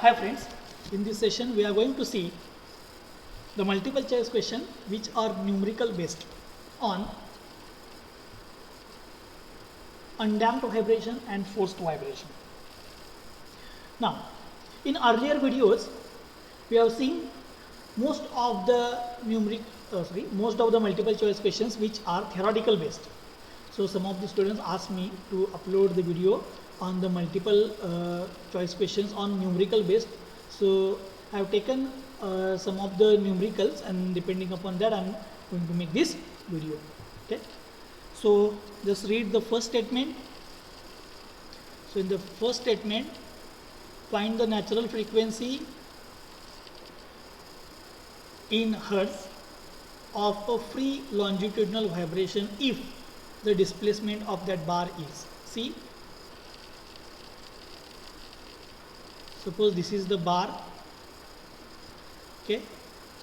Hi friends, in this session we are going to see the multiple choice question which are numerical based on undamped vibration and forced vibration. Now, in earlier videos we have seen most of the multiple choice questions which are theoretical based. So some of the students asked me to upload the video on the multiple choice questions on numerical based. So I have taken some of the numericals, and depending upon that I am going to make this video. Okay, so just read the first statement. So in the first statement, find the natural frequency in hertz of a free longitudinal vibration if the displacement of that bar is, see, suppose this is the bar, okay,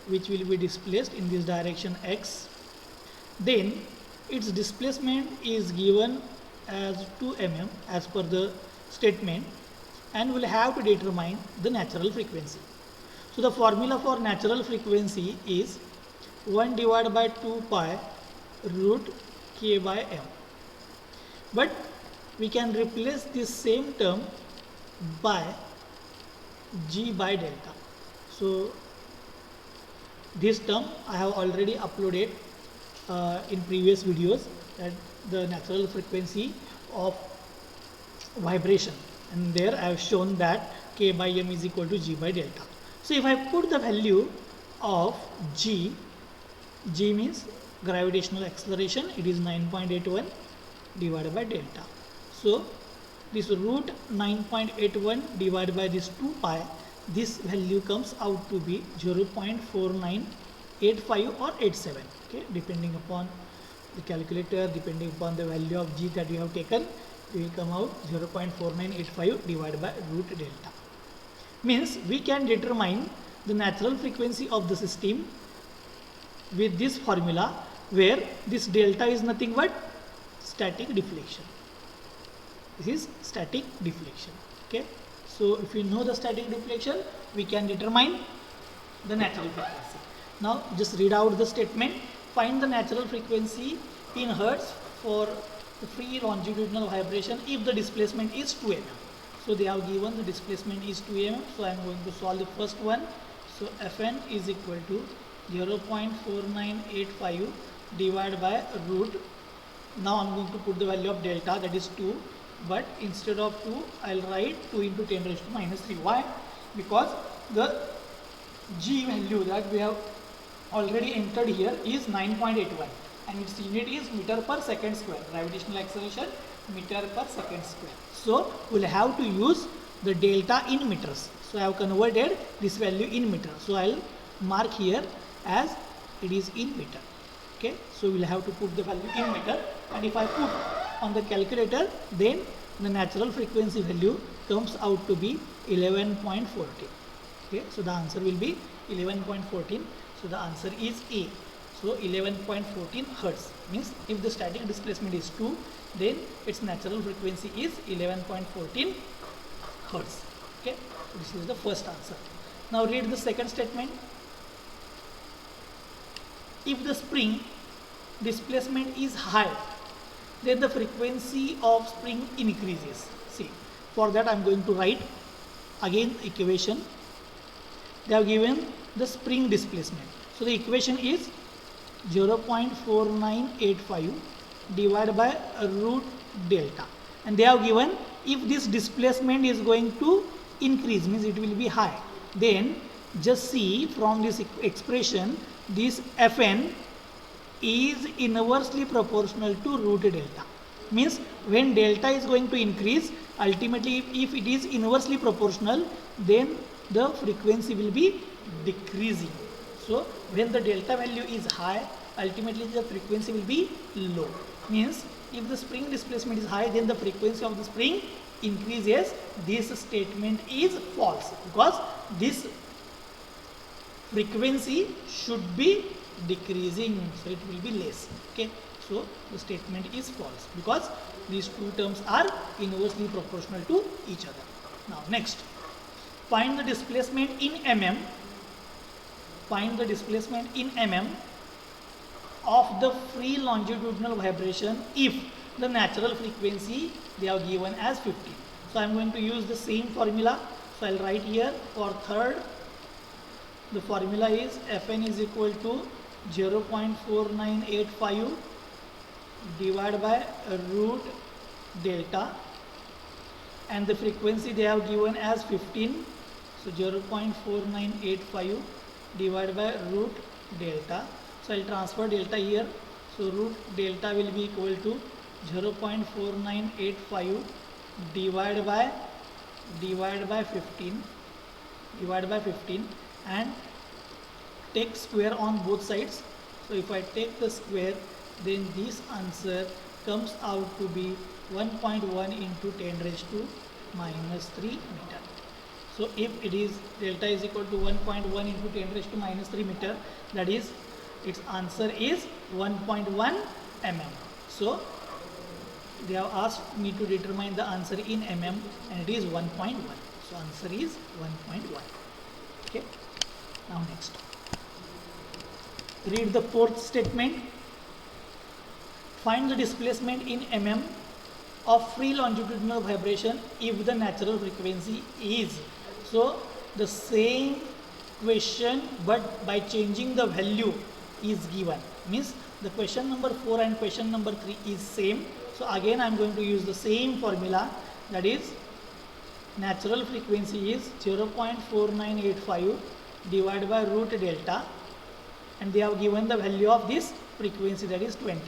which will be displaced in this direction x, then its displacement is given as 2 mm as per the statement, and we'll have to determine the natural frequency. So the formula for natural frequency is 1 divided by 2 pi root k by m, but we can replace this same term by g by delta. So this term I have already uploaded in previous videos, that the natural frequency of vibration, and there I have shown that k by m is equal to g by delta. So if I put the value of g means gravitational acceleration, it is 9.81 divided by delta. So this root 9.81 divided by this 2 pi, this value comes out to be 0.4985 or 87, okay, depending upon the calculator, depending upon the value of g that you have taken, it will come out 0.4985 divided by root delta. Means we can determine the natural frequency of the system with this formula, where this delta is nothing but static deflection. This is static deflection. Okay, so if we know the static deflection, we can determine the natural frequency. Now just read out the statement. Find the natural frequency in hertz for the free longitudinal vibration if the displacement is 2 mm. So they have given the displacement is 2 mm. So I am going to solve the first one. So Fn is equal to 0.4985 divided by root. Now I am going to put the value of delta, that is 2, but instead of 2 I will write 2 into 10 raised to minus 3. Why? Because the g value that we have already entered here is 9.81 and its unit is meter per second square, gravitational acceleration meter per second square. So we will have to use the delta in meters. So I have converted this value in meter. So I will mark here as it is in meter. Okay, so we will have to put the value in meter, and if I put on the calculator, then the natural frequency value comes out to be 11.14. Okay, so the answer will be 11.14. So the answer is A. So 11.14 hertz means if the static displacement is 2, then its natural frequency is 11.14 hertz. Okay, so this is the first answer. Now read the second statement. If the spring displacement is high, then the frequency of spring increases. See, for that I am going to write again equation. They have given the spring displacement. So the equation is 0.4985 divided by root delta, and they have given if this displacement is going to increase, means it will be high, then just see from this expression, this Fn is inversely proportional to root delta. Means when delta is going to increase, ultimately if it is inversely proportional, then the frequency will be decreasing. So when the delta value is high, ultimately the frequency will be low. Means if the spring displacement is high, then the frequency of the spring increases. This statement is false, because this frequency should be decreasing, so it will be less. Okay, so the statement is false because these two terms are inversely proportional to each other. Now next, find the displacement in mm, find the displacement in mm of the free longitudinal vibration if the natural frequency they are given as 50. So I am going to use the same formula. So I will write here for third, the formula is Fn is equal to 0.4985 divided by root delta, and the frequency they have given as 15. So 0.4985 divided by root delta. So I will transfer delta here. So root delta will be equal to 0.4985 divided by 15 and take square on both sides. So if I take the square, then this answer comes out to be 1.1 into 10 raised to minus 3 meter. So if it is delta is equal to 1.1 into 10 raised to minus 3 meter, that is its answer is 1.1 mm. So they have asked me to determine the answer in mm and it is 1.1. So answer is 1.1. Okay. Now next. Read the fourth statement. Find the displacement in mm of free longitudinal vibration if the natural frequency is. So the same question but by changing the value is given. Means the question number 4 and question number 3 is same. So again I am going to use the same formula, that is natural frequency is 0.4985 divided by root delta, and they have given the value of this frequency, that is 20.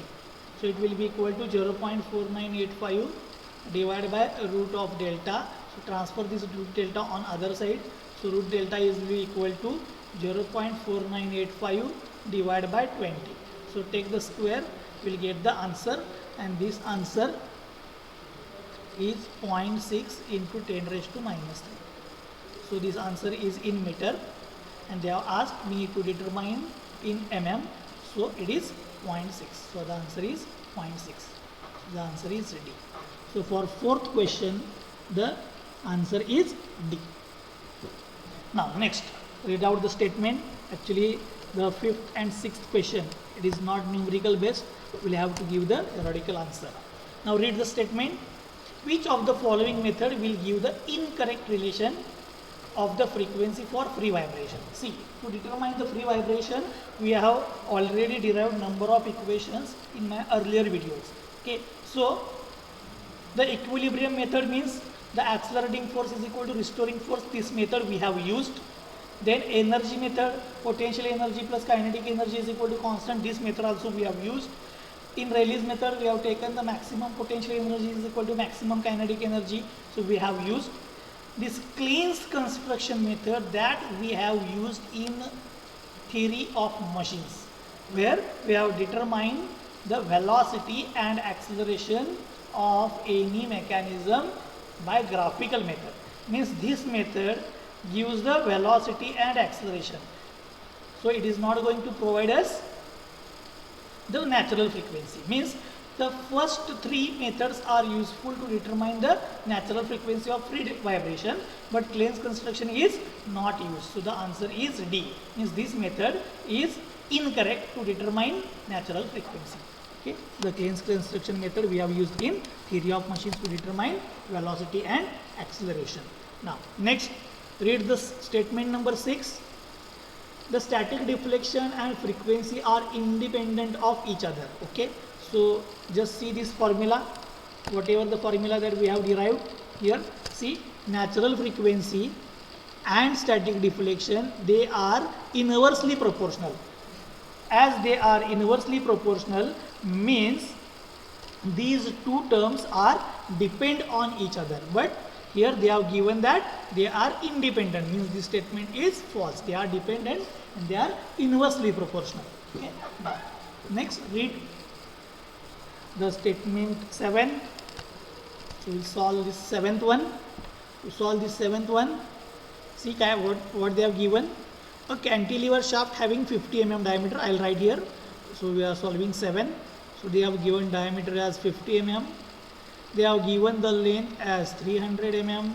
So it will be equal to 0.4985 divided by root of delta. So transfer this root delta on other side. So root delta is will be equal to 0.4985 divided by 20. So take the square, will get the answer, and this answer is 0.6 into 10 raised to minus 3. So this answer is in meter and they have asked me to determine in mm. So it is 0.6. So the answer is 0.6. The answer is D. So for fourth question, the answer is D. Now next, read out the statement. Actually the fifth and sixth question, it is not numerical based. We will have to give the theoretical answer. Now read the statement. Which of the following method will give the incorrect relation of the frequency for free vibration? See, to determine the free vibration, we have already derived number of equations in my earlier videos. Okay, so the equilibrium method means the accelerating force is equal to restoring force. This method we have used. Then energy method, potential energy plus kinetic energy is equal to constant. This method also we have used. In Rayleigh's method, we have taken the maximum potential energy is equal to maximum kinetic energy. So we have used this Klein's construction method that we have used in theory of machines, where we have determined the velocity and acceleration of any mechanism by graphical method. Means this method gives the velocity and acceleration. So it is not going to provide us the natural frequency. Means the first three methods are useful to determine the natural frequency of free vibration, but Klein's construction is not used. So the answer is D. Means this method is incorrect to determine natural frequency. Okay, the Klein's construction method we have used in theory of machines to determine velocity and acceleration. Now next, read the statement number 6. The static deflection and frequency are independent of each other. Okay, so just see this formula, whatever the formula that we have derived here. See, natural frequency and static deflection, they are inversely proportional. As they are inversely proportional, means these two terms are depend on each other, but here they have given that they are independent, means this statement is false. They are dependent and they are inversely proportional. Okay. Now, next, read the statement 7. So we will solve this seventh one. To solve this seventh one, see what they have given. A cantilever shaft having 50 mm diameter. I will write here. So we are solving 7. So they have given diameter as 50 mm. They have given the length as 300 mm.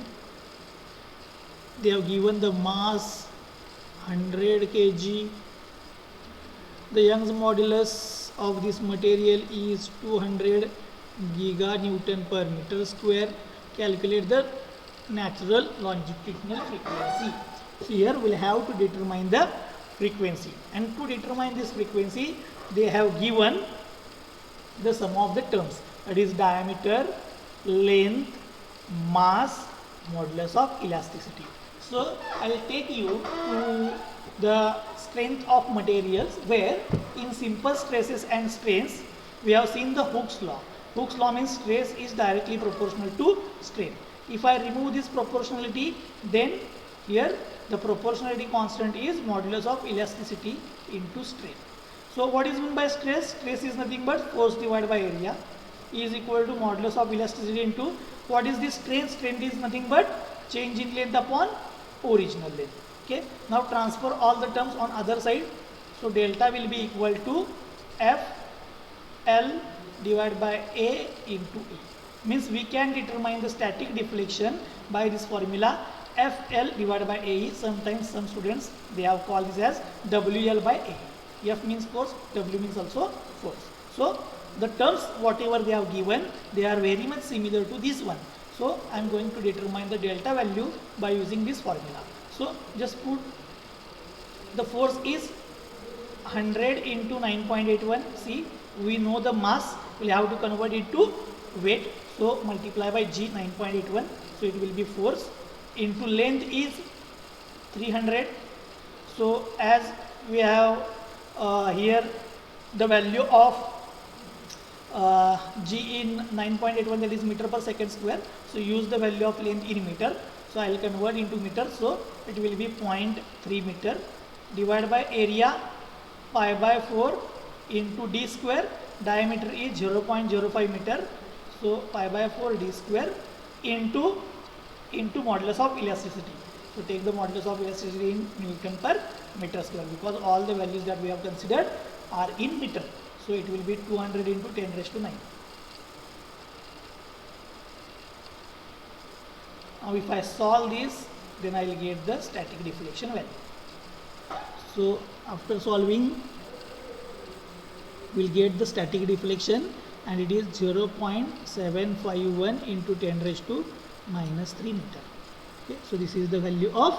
they have given the mass 100 kg. The Young's modulus of this material is 200 giganewton per meter square. Calculate the natural longitudinal frequency. So here we'll have to determine the frequency, and to determine this frequency they have given the sum of the terms, that is diameter, length, mass, modulus of elasticity. So I will take you to the strength of materials, where in simple stresses and strains we have seen the Hooke's law. Hooke's law means stress is directly proportional to strain. If I remove this proportionality, then here the proportionality constant is modulus of elasticity into strain. So what is meant by stress? Stress is nothing but force divided by area is equal to modulus of elasticity into what is this strain? Strain is nothing but change in length upon original length. Okay. Now transfer all the terms on other side. So delta will be equal to F L divided by A into E. Means we can determine the static deflection by this formula FL divided by AE. Sometimes some students they have called this as WL by A. F means force, W means also force. So the terms whatever they have given, they are very much similar to this one. So I am going to determine the delta value by using this formula. So just put the force is 100 into 9.81. See, we know the mass, we'll have to convert it to weight. So multiply by G 9.81. So it will be force into length is 300. So as we have here the value of G in 9.81, that is meter per second square. So use the value of length in meter. So I will convert into meter. So it will be 0.3 meter divided by area pi by 4 into d square. Diameter is 0.05 meter. So pi by 4 d square into modulus of elasticity. So take the modulus of elasticity in Newton per meter square, because all the values that we have considered are in meter. So it will be 200 into 10 raised to 9. Now if I solve this, then I will get the static deflection value. So after solving, we will get the static deflection, and it is 0.751 into 10 raised to minus 3 meter. Okay, so this is the value of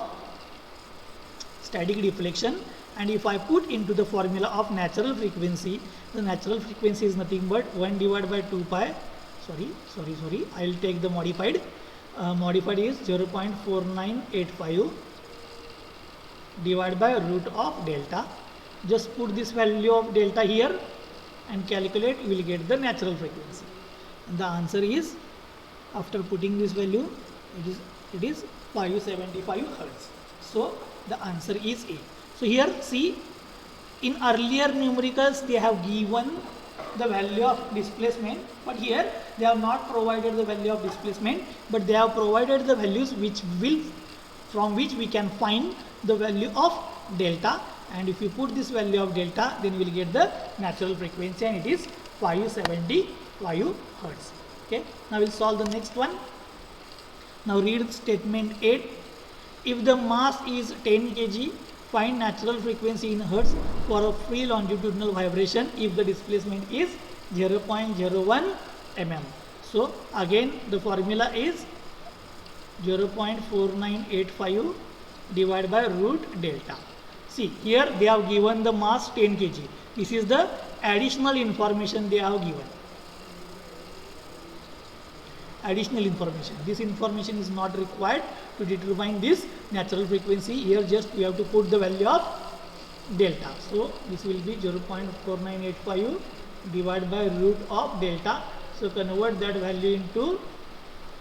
static deflection. And if I put into the formula of natural frequency, the natural frequency is nothing but 1 divided by 2 pi, sorry, I will take the modified. Modified is 0.4985 divided by root of delta. Just put this value of delta here and calculate, you will get the natural frequency. And the answer is, after putting this value, it is 575 Hertz. So the answer is A. So here see, in earlier numericals they have given the value of displacement, but here they have not provided the value of displacement, but they have provided the values from which we can find the value of delta. And if you put this value of delta, then we will get the natural frequency, and it is 575 Hertz. Okay. Now we will solve the next one. Now read statement 8. If the mass is 10 kg, find natural frequency in Hertz for a free longitudinal vibration if the displacement is 0.01 mm. So again the formula is 0.4985 divided by root delta. See, here they have given the mass 10 kg. This is the additional information they have given. Additional information. This information is not required to determine this natural frequency. Here just we have to put the value of delta. So this will be 0.4985 divided by root of delta. So convert that value into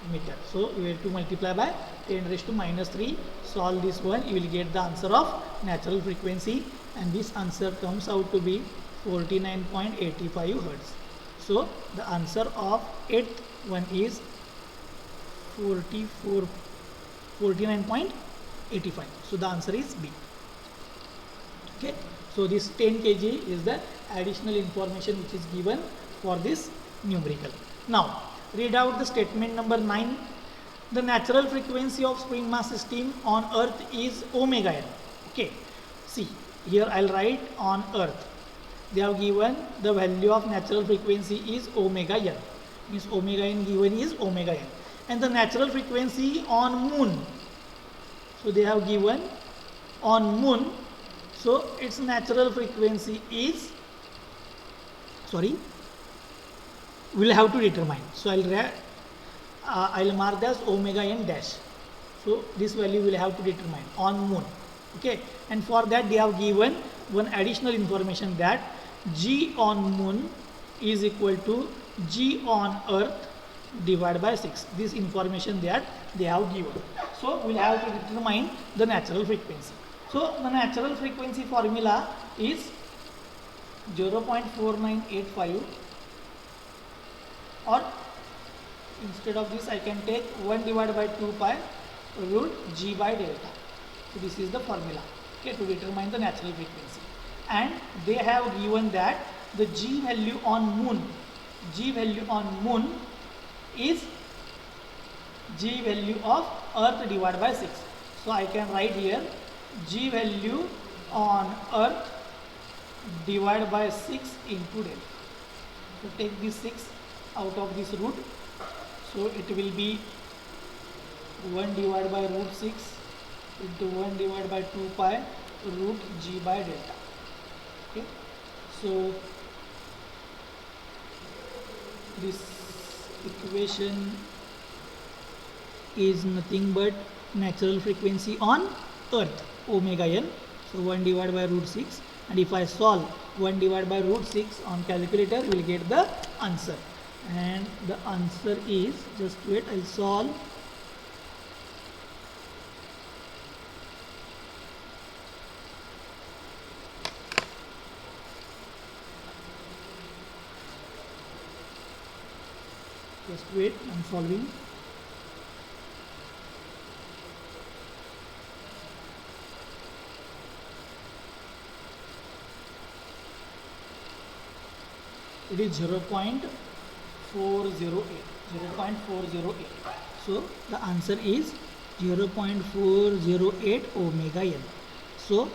meter. So we have to multiply by 10 raised to minus 3. Solve this one, you will get the answer of natural frequency, and this answer comes out to be 49.85 Hertz. So the answer of 8th one is 49.85. So the answer is B. Okay. So this 10 kg is the additional information which is given for this numerical. Now read out the statement number 9. The natural frequency of spring mass system on earth is omega n. Okay, see here I'll write on earth. They have given the value of natural frequency is omega n, means omega n given is omega n, and the natural frequency on moon, so they have given on moon, so its natural frequency is, sorry, we'll have to determine, so I'll mark as omega n dash, so this value will have to determine on moon. Okay, and for that they have given one additional information that G on moon is equal to G on earth divided by 6. This information that they have given. So we'll have to determine the natural frequency. So the natural frequency formula is 0.4985, or instead of this I can take 1 divided by 2 pi root G by delta. So this is the formula, okay, to determine the natural frequency. And they have given that the G value on moon is G value of earth divided by 6. So I can write here G value on earth divided by 6 into delta. So take this 6 out of this root, so it will be 1 divided by root 6 into 1 divided by 2 pi root G by delta. Okay, so this equation is nothing but natural frequency on earth omega n, so 1 divided by root 6, and if I solve 1 divided by root 6 on calculator, we will get the answer, and the answer is, just wait, I'll solve. Just wait, I'm solving. It is 0.408. So the answer is 0.408 omega n. So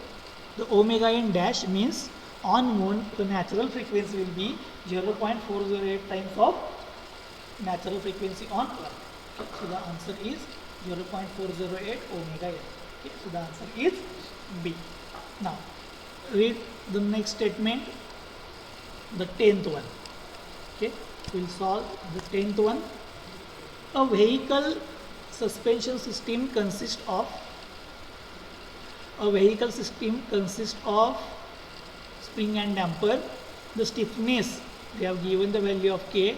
the omega n dash means on moon the natural frequency will be 0.408 times of natural frequency on earth. Okay, so the answer is 0.408 omega n. Okay, so the answer is B. Now read the next statement, the 10th one. Okay, we'll solve the 10th one. A vehicle suspension system consists of spring and damper. The stiffness, they have given the value of K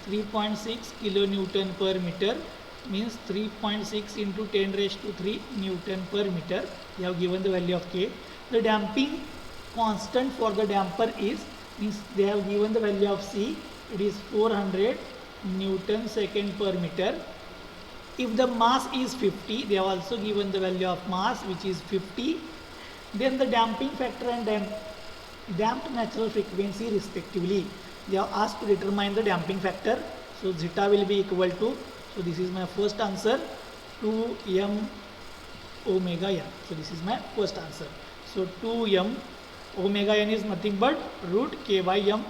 3.6 kilonewton per meter, means 3.6 into 10 raised to 3 Newton per meter. They have given the value of K. The damping constant for the damper is, means they have given the value of C, it is 400 Newton second per meter. If the mass is 50, they have also given the value of mass, which is 50. Then the damping factor and damped natural frequency respectively. They have asked to determine the damping factor. So zeta will be equal to, so this is my first answer, 2m omega n. So this is my first answer. So 2m omega n is nothing but root k by m.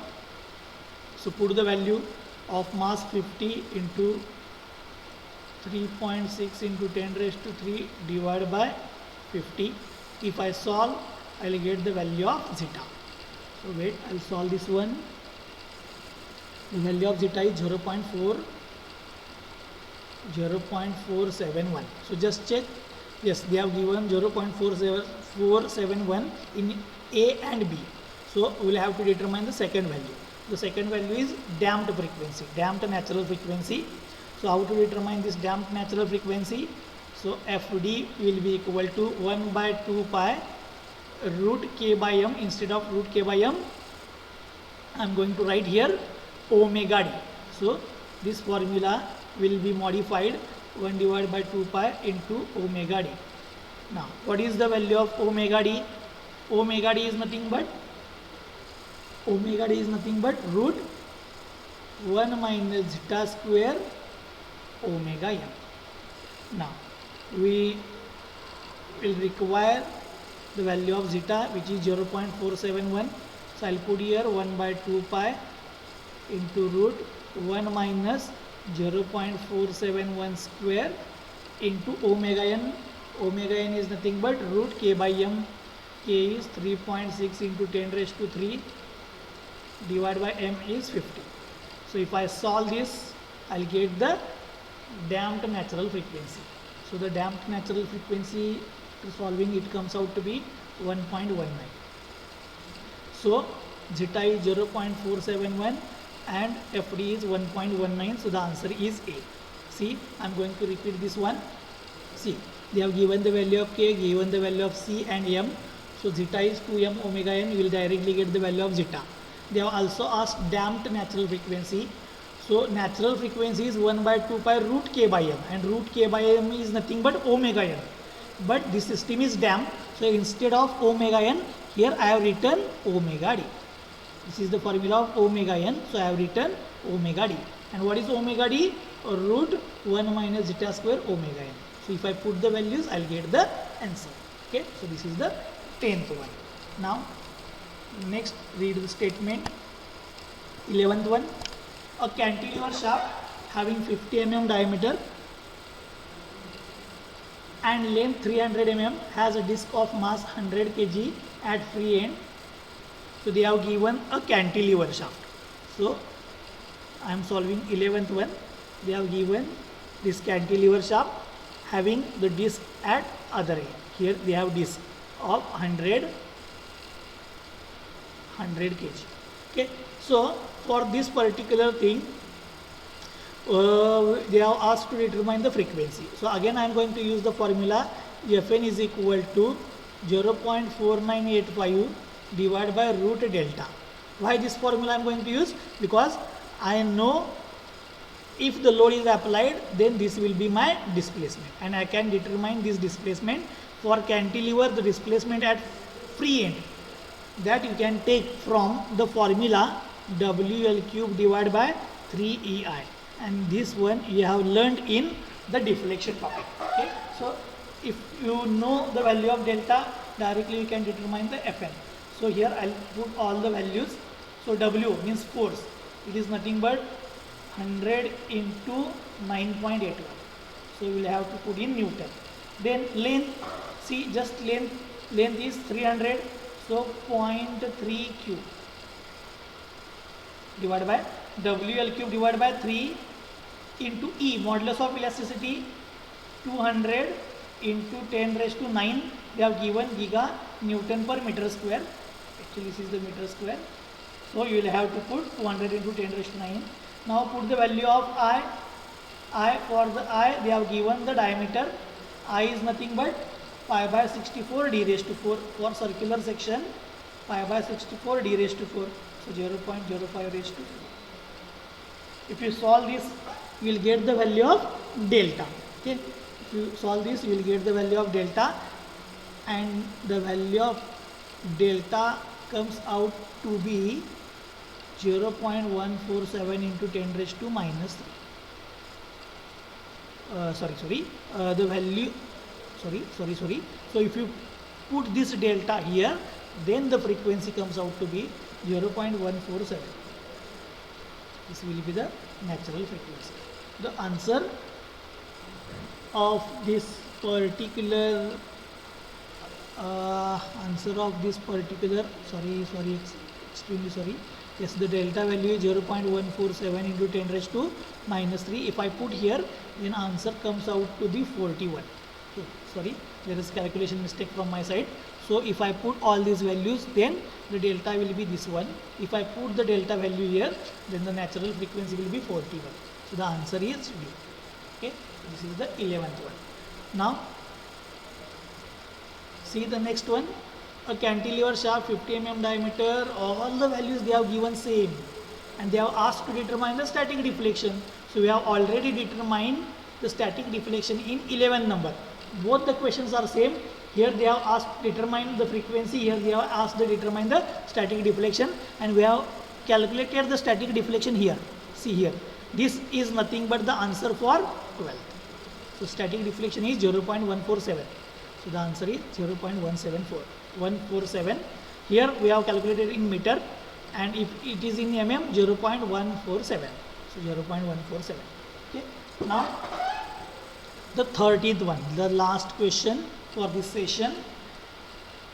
So put the value of mass 50 into 3.6 into 10 raised to 3 divided by 50. If I solve, I will get the value of zeta. So wait, I will solve this one. The value of zeta is 0.471. So just check. Yes, they have given 0.471 in A and B. So we will have to determine the second value. The second value is damped frequency, damped natural frequency. So how to determine this damped natural frequency? So FD will be equal to 1 by 2 pi root k by m. Instead of root k by m, I am going to write here omega d. So this formula will be modified, 1 divided by 2 pi into omega d. Now what is the value of omega d? Omega d is nothing but root 1 minus zeta square omega m. Now we will require the value of zeta, which is 0.471. So I'll put here 1 by 2 pi into root 1 minus 0.471 square into omega n. Omega n is nothing but root k by m. K is 3.6 into 10 raised to 3 divided by m is 50. So if I solve this, I'll get the damped natural frequency. So the damped natural frequency to solving it comes out to be 1.19. So zeta is 0.471 and FD is 1.19. So the answer is A. See, I'm going to repeat this one. See, they have given the value of K, given the value of C and M. So zeta is 2m omega n. You will directly get the value of zeta. They have also asked damped natural frequency. So natural frequency is 1 by 2 pi root k by m, and root k by m is nothing but omega n. But this system is damped, so instead of omega n, here I have written omega d. This is the formula of omega n, so I have written omega d. And what is omega d? Root 1 minus zeta square omega n. So if I put the values, I'll get the answer. Okay, so this is the 10th one. Now next read the statement. 11th one. A cantilever shaft having 50 mm diameter and length 300 mm has a disc of mass 100 kg at free end. So they have given a cantilever shaft. So I am solving 11th one. They have given this cantilever shaft having the disc at other end. Here they have disc of 100 kg. Okay, so for this particular thing, they have asked to determine the frequency. So again I am going to use the formula Fn is equal to 0.4985 divided by root delta. Why this formula I am going to use? Because I know if the load is applied, then this will be my displacement, and I can determine this displacement for cantilever. The displacement at free end, that you can take from the formula WL cube divided by 3EI, and this one you have learned in the deflection topic. Okay, so if you know the value of delta, directly you can determine the Fn. So here I'll put all the values. So W means force, it is nothing but 100 into 9.81. So you will have to put in Newton. Then length, see, just length is 300, so 0.3 cube divided by WL cube divided by 3 into E, modulus of elasticity 200 into 10 raised to 9. They have given giga Newton per meter square. Actually this is the meter square. So you will have to put 200 into 10 raised to 9. Now put the value of I. For the I, they have given the diameter. I is nothing but pi by 64 d raised to 4. For circular section, pi by 64 d raised to 4. So 0.05 raised to 4. If you solve this, you will get the value of delta. Okay, if you solve this, you will get the value of delta, and the value of delta comes out to be 0.147 into 10 raised to minus 3. The value, sorry. So if you put this delta here, then the frequency comes out to be 0.147. This will be the natural frequency. The answer of this particular extremely sorry. Yes, the delta value is 0.147 into 10 raised to minus 3. If I put here, then answer comes out to be 41. Okay, sorry, there is calculation mistake from my side. So if I put all these values, then the delta will be this one. If I put the delta value here, then the natural frequency will be 41. So the answer is D. Okay, this is the 11th one. Now see the next one. A cantilever shaft 50 mm diameter, all the values they have given same, and they have asked to determine the static deflection. So we have already determined the static deflection in 11 number. Both the questions are same. Here they have asked to determine the frequency, here they have asked to determine the static deflection, and we have calculated the static deflection here. See here, this is nothing but the answer for 12th. So static deflection is 0.147. So the answer is 147. Here we have calculated in meter, and if it is in mm, 0.147. So 0.147. Okay. Now the 13th one, the last question for this session.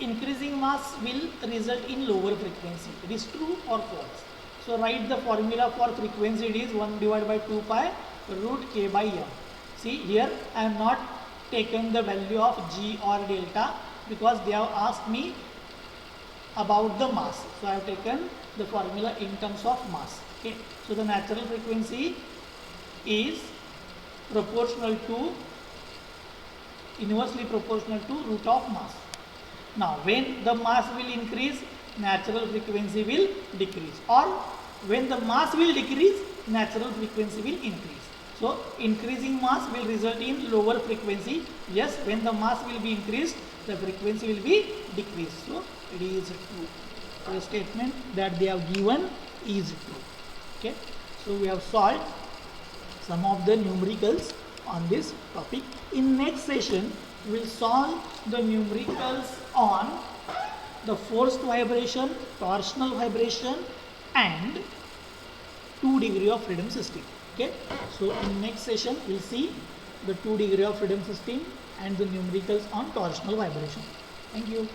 Increasing mass will result in lower frequency. It is true or false? So write the formula for frequency. It is 1 divided by 2 pi root k by m. See here I am not taken the value of g or delta because they have asked me about the mass. So I have taken the formula in terms of mass. Okay. So the natural frequency is inversely proportional to root of mass. Now when the mass will increase, natural frequency will decrease, or when the mass will decrease, natural frequency will increase. So increasing mass will result in lower frequency. Yes, when the mass will be increased, the frequency will be decreased. So it is true. So the statement that they have given is true. Okay. So we have solved some of the numericals on this topic. In next session, we will solve the numericals on the forced vibration, torsional vibration, and 2 degree of freedom system. Okay. So in next session, we will see the 2 degree of freedom system and the numericals on torsional vibration. Thank you.